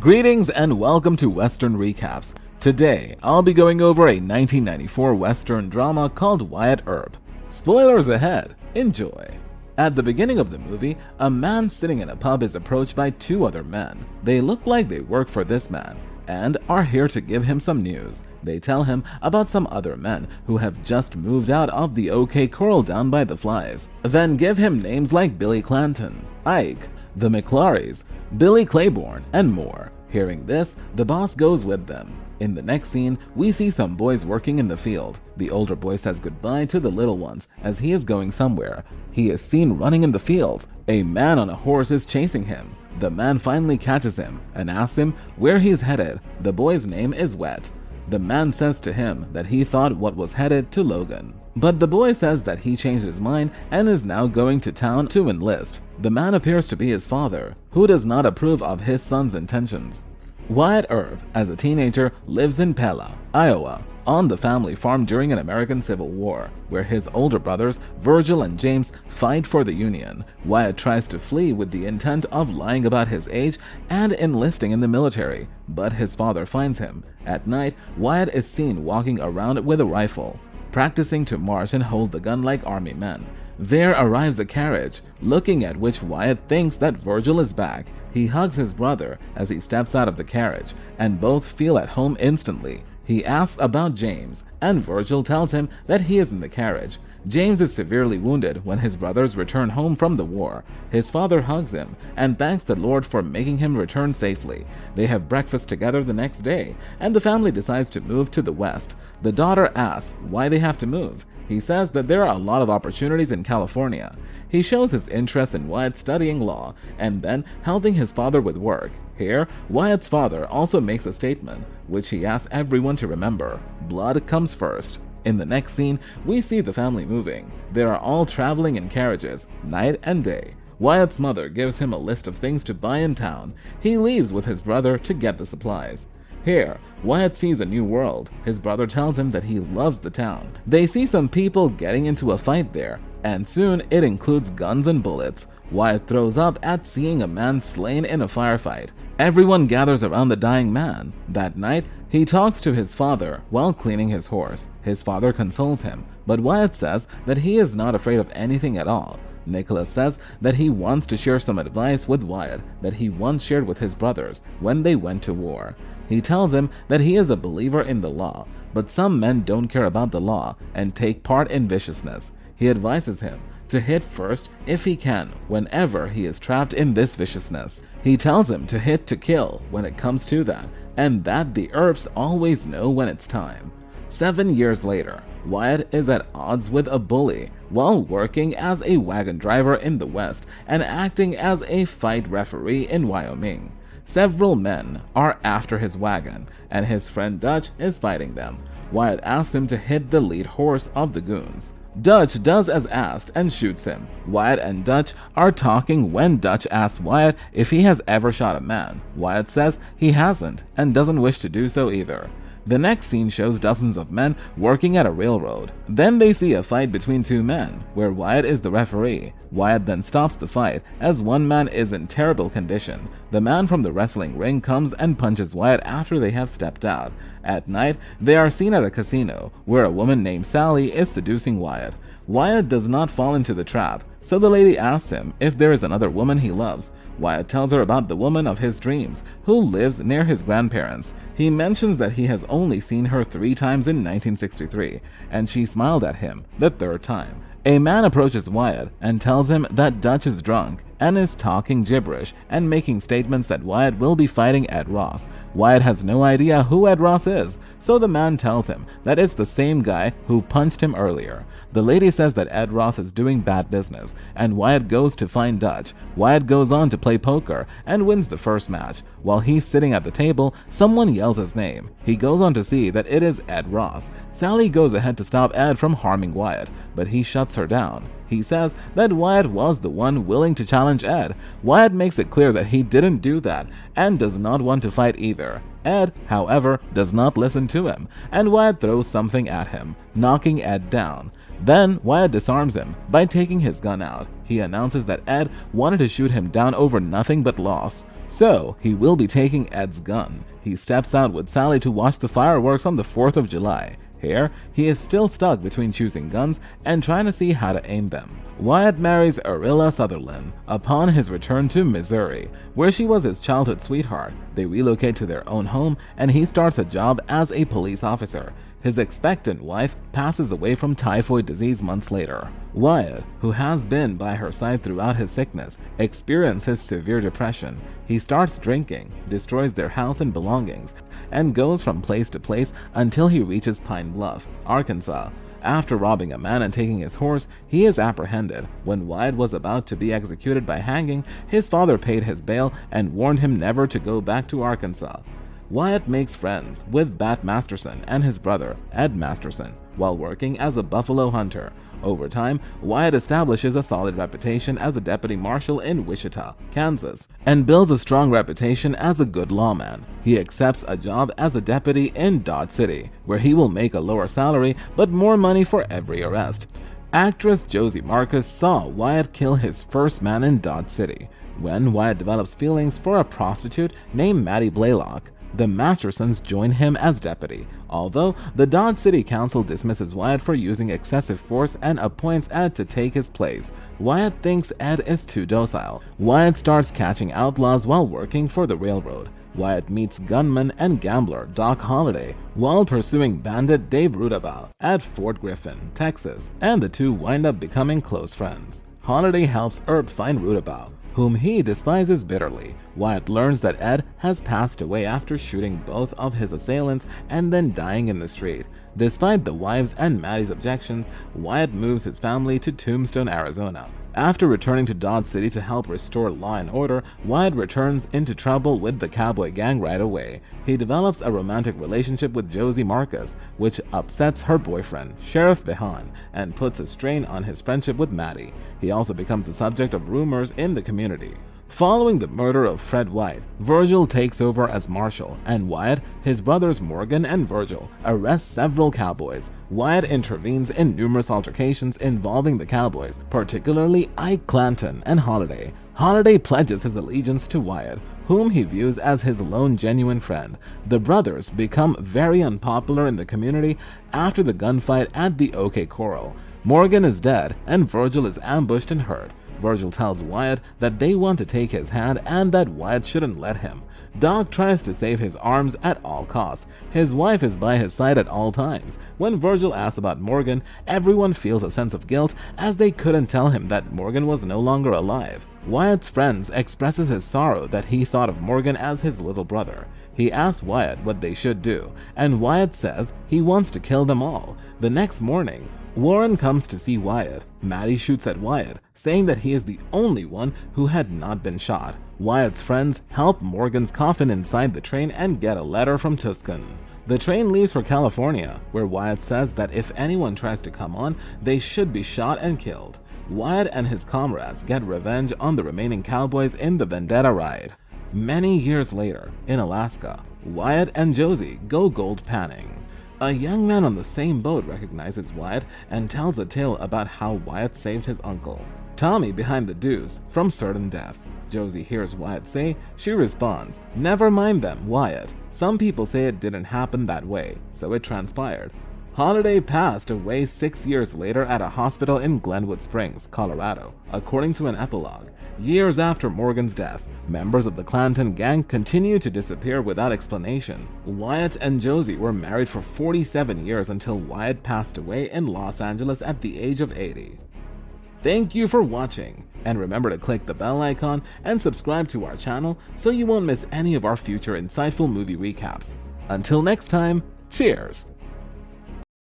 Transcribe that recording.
Greetings and welcome to Western Recaps. Today, I'll be going over a 1994 Western drama called Wyatt Earp. Spoilers ahead, enjoy. At the beginning of the movie, a man sitting in a pub is approached by two other men. They look like they work for this man and are here to give him some news. They tell him about some other men who have just moved out of the OK Corral down by the flies. Then give him names like Billy Clanton, Ike, the McClarys, Billy Claiborne, and more. Hearing this, the boss goes with them. In the next scene, we see some boys working in the field. The older boy says goodbye to the little ones as he is going somewhere. He is seen running in the field. A man on a horse is chasing him. The man finally catches him and asks him where he is headed. The boy's name is Wet. The man says to him that he thought what was headed to Logan. But the boy says that he changed his mind and is now going to town to enlist. The man appears to be his father, who does not approve of his son's intentions. Wyatt Earp, as a teenager, lives in Pella, Iowa, on the family farm during an American Civil War, where his older brothers, Virgil and James, fight for the Union. Wyatt tries to flee with the intent of lying about his age and enlisting in the military, but his father finds him. At night, Wyatt is seen walking around with a rifle, practicing to march and hold the gun like army men. There arrives a carriage, looking at which Wyatt thinks that Virgil is back. He hugs his brother as he steps out of the carriage, and both feel at home instantly. He asks about James, and Virgil tells him that he is in the carriage. James is severely wounded when his brothers return home from the war. His father hugs him and thanks the Lord for making him return safely. They have breakfast together the next day, and the family decides to move to the west. The daughter asks why they have to move. He says that there are a lot of opportunities in California. He shows his interest in Wyatt studying law and then helping his father with work. Here, Wyatt's father also makes a statement, which he asks everyone to remember: blood comes first. In the next scene, we see the family moving. They are all traveling in carriages, night and day. Wyatt's mother gives him a list of things to buy in town. He leaves with his brother to get the supplies. Here, Wyatt sees a new world. His brother tells him that he loves the town. They see some people getting into a fight there, and soon it includes guns and bullets. Wyatt throws up at seeing a man slain in a firefight. Everyone gathers around the dying man. That night, he talks to his father while cleaning his horse. His father consoles him, but Wyatt says that he is not afraid of anything at all. Nicholas says that he wants to share some advice with Wyatt that he once shared with his brothers when they went to war. He tells him that he is a believer in the law, but some men don't care about the law and take part in viciousness. He advises him to hit first if he can whenever he is trapped in this viciousness. He tells him to hit to kill when it comes to that, and that the Earps always know when it's time. 7 years later, Wyatt is at odds with a bully while working as a wagon driver in the West and acting as a fight referee in Wyoming. Several men are after his wagon, and his friend Dutch is fighting them. Wyatt asks him to hit the lead horse of the goons. Dutch does as asked and shoots him. Wyatt and Dutch are talking when Dutch asks Wyatt if he has ever shot a man. Wyatt says he hasn't and doesn't wish to do so either. The next scene shows dozens of men working at a railroad. Then they see a fight between two men, where Wyatt is the referee. Wyatt then stops the fight, as one man is in terrible condition. The man from the wrestling ring comes and punches Wyatt after they have stepped out. At night, they are seen at a casino, where a woman named Sally is seducing Wyatt. Wyatt does not fall into the trap, so the lady asks him if there is another woman he loves. Wyatt tells her about the woman of his dreams, who lives near his grandparents. He mentions that he has only seen her 3 times in 1963, and she smiled at him the 3rd time. A man approaches Wyatt and tells him that Dutch is drunk and is talking gibberish and making statements that Wyatt will be fighting Ed Ross. Wyatt has no idea who Ed Ross is, so the man tells him that it's the same guy who punched him earlier. The lady says that Ed Ross is doing bad business, and Wyatt goes to find Dutch. Wyatt goes on to play poker and wins the first match. While he's sitting at the table, someone yells his name. He goes on to see that it is Ed Ross. Sally goes ahead to stop Ed from harming Wyatt, but he shuts her down. He says that Wyatt was the one willing to challenge Ed. Wyatt makes it clear that he didn't do that and does not want to fight either. Ed, however, does not listen to him, and Wyatt throws something at him, knocking Ed down. Then Wyatt disarms him by taking his gun out. He announces that Ed wanted to shoot him down over nothing but loss. So he will be taking Ed's gun. He steps out with Sally to watch the fireworks on the 4th of July. Here, he is still stuck between choosing guns and trying to see how to aim them. Wyatt marries Arilla Sutherland upon his return to Missouri, where she was his childhood sweetheart. They relocate to their own home, and he starts a job as a police officer. His expectant wife passes away from typhoid disease months later. Wyatt, who has been by her side throughout his sickness, experiences severe depression. He starts drinking, destroys their house and belongings, and goes from place to place until he reaches Pine Bluff, Arkansas. After robbing a man and taking his horse, he is apprehended. When Wyatt was about to be executed by hanging, his father paid his bail and warned him never to go back to Arkansas. Wyatt makes friends with Bat Masterson and his brother, Ed Masterson, while working as a buffalo hunter. Over time, Wyatt establishes a solid reputation as a deputy marshal in Wichita, Kansas, and builds a strong reputation as a good lawman. He accepts a job as a deputy in Dodge City, where he will make a lower salary but more money for every arrest. Actress Josie Marcus saw Wyatt kill his first man in Dodge City. When Wyatt develops feelings for a prostitute named Maddie Blaylock, the Mastersons join him as deputy, although the Dodge City Council dismisses Wyatt for using excessive force and appoints Ed to take his place. Wyatt thinks Ed is too docile. Wyatt starts catching outlaws while working for the railroad. Wyatt meets gunman and gambler Doc Holliday while pursuing bandit Dave Rudabaugh at Fort Griffin, Texas, and the two wind up becoming close friends. Holliday helps Earp find Rudabaugh, whom he despises bitterly. Wyatt learns that Ed has passed away after shooting both of his assailants and then dying in the street. Despite the wives' and Maddie's objections, Wyatt moves his family to Tombstone, Arizona. After returning to Dodge City to help restore law and order, Wyatt returns into trouble with the cowboy gang right away. He develops a romantic relationship with Josie Marcus, which upsets her boyfriend, Sheriff Behan, and puts a strain on his friendship with Maddie. He also becomes the subject of rumors in the community. Following the murder of Fred White, Virgil takes over as marshal, and Wyatt, his brothers Morgan and Virgil, arrest several cowboys. Wyatt intervenes in numerous altercations involving the cowboys, particularly Ike Clanton and Holliday. Holliday pledges his allegiance to Wyatt, whom he views as his lone genuine friend. The brothers become very unpopular in the community after the gunfight at the OK Corral. Morgan is dead, and Virgil is ambushed and hurt. Virgil tells Wyatt that they want to take his hand and that Wyatt shouldn't let him. Doc tries to save his arms at all costs. His wife is by his side at all times. When Virgil asks about Morgan, everyone feels a sense of guilt as they couldn't tell him that Morgan was no longer alive. Wyatt's friends expresses his sorrow that he thought of Morgan as his little brother. He asks Wyatt what they should do, and Wyatt says he wants to kill them all. The next morning, Warren comes to see Wyatt. Maddie shoots at Wyatt, saying that he is the only one who had not been shot. Wyatt's friends help Morgan's coffin inside the train and get a letter from Tuscan. The train leaves for California, where Wyatt says that if anyone tries to come on, they should be shot and killed. Wyatt and his comrades get revenge on the remaining cowboys in the Vendetta ride. Many years later, in Alaska, Wyatt and Josie go gold panning. A young man on the same boat recognizes Wyatt and tells a tale about how Wyatt saved his uncle, Tommy, behind the deuce from certain death. Josie hears Wyatt say, she responds, "Never mind them, Wyatt. Some people say it didn't happen that way, so it transpired." Holliday passed away 6 years later at a hospital in Glenwood Springs, Colorado, according to an epilogue. Years after Morgan's death, members of the Clanton gang continued to disappear without explanation. Wyatt and Josie were married for 47 years until Wyatt passed away in Los Angeles at the age of 80. Thank you for watching, and remember to click the bell icon and subscribe to our channel so you won't miss any of our future insightful movie recaps. Until next time, cheers!